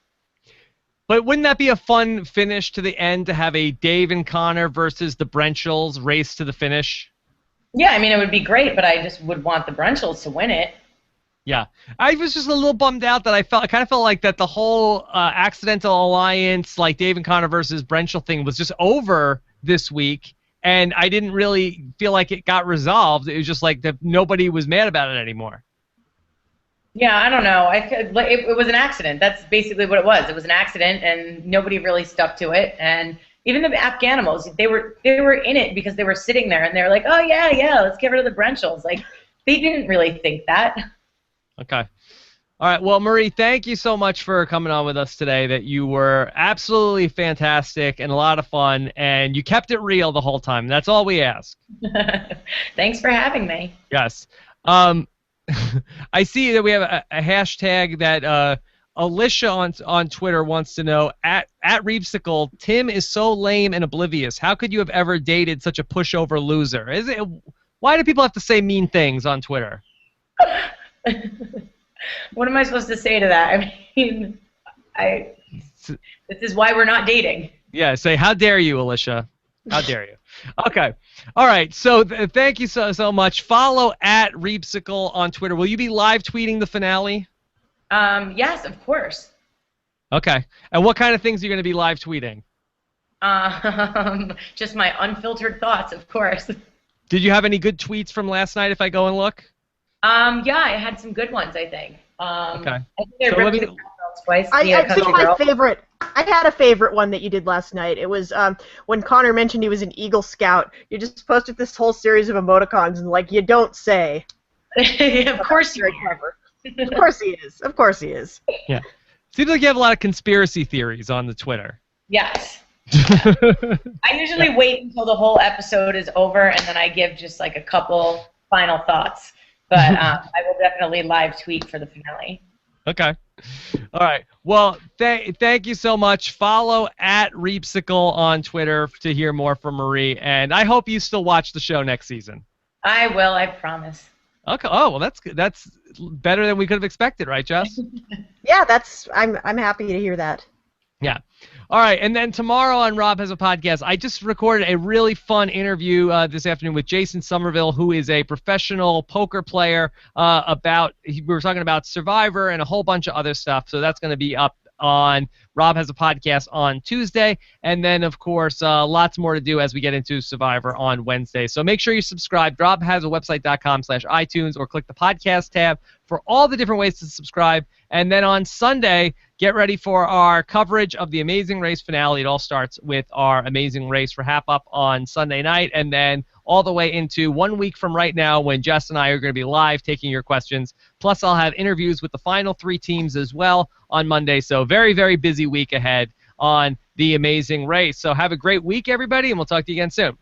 But wouldn't that be a fun finish to the end to have a Dave and Connor versus the Brenchels race to the finish? Yeah, I mean, it would be great, but I just would want the Brenchels to win it. Yeah. I was just a little bummed out that I kind of felt like that the whole accidental alliance, like Dave and Connor versus Brenchel thing, was just over this week, and I didn't really feel like it got resolved. It was just like that nobody was mad about it anymore. Yeah, I don't know. It was an accident. That's basically what it was. It was an accident, and nobody really stuck to it. And even the Afghanimals, they were in it because they were sitting there, and they were like, oh, yeah, let's get rid of the Brenchels. Like, they didn't really think that. Okay. All right. Well, Marie, thank you so much for coming on with us today. That you were absolutely fantastic and a lot of fun, and you kept it real the whole time. That's all we ask. Thanks for having me. Yes. I see that we have a hashtag that Alicia on Twitter wants to know, at Reepsicle, Tim is so lame and oblivious. How could you have ever dated such a pushover loser? Why do people have to say mean things on Twitter? What am I supposed to say to that? I mean, this is why we're not dating. Yeah, say, how dare you, Alicia? How dare you? Okay. All right. So thank you so much. Follow at Reepsicle on Twitter. Will you be live tweeting the finale? Yes, of course. Okay. And what kind of things are you going to be live tweeting? Just my unfiltered thoughts, of course. Did you have any good tweets from last night if I go and look? Yeah, I had some good ones, I think. Okay. I think I ripped the Cowbells twice. I think my favorite. I had a favorite one that you did last night. It was when Connor mentioned he was an Eagle Scout. You just posted this whole series of emoticons and like, you don't say. Of course you're clever. Of course he is. Of course he is. Yeah. Seems like you have a lot of conspiracy theories on the Twitter. Yes. I usually wait until the whole episode is over and then I give just like a couple final thoughts. But I will definitely live tweet for the finale. Okay. All right. Well, thank you so much. Follow at Reepsicle on Twitter to hear more from Marie. And I hope you still watch the show next season. I will, I promise. Okay. Oh, well, that's good. That's better than we could have expected, right, Jess? Yeah, I'm happy to hear that. Yeah. All right. And then tomorrow on Rob Has a Podcast, I just recorded a really fun interview this afternoon with Jason Somerville, who is a professional poker player. We were talking about Survivor and a whole bunch of other stuff. So that's going to be up on Rob Has a Podcast on Tuesday. And then, of course, lots more to do as we get into Survivor on Wednesday. So make sure you subscribe. robhasawebsite.com/iTunes or click the podcast tab for all the different ways to subscribe. And then on Sunday, get ready for our coverage of the Amazing Race finale. It all starts with our Amazing Race for Hap Up on Sunday night, and then all the way into 1 week from right now when Jess and I are going to be live taking your questions. Plus, I'll have interviews with the final 3 teams as well on Monday. So very, very busy week ahead on the Amazing Race. So have a great week, everybody, and we'll talk to you again soon.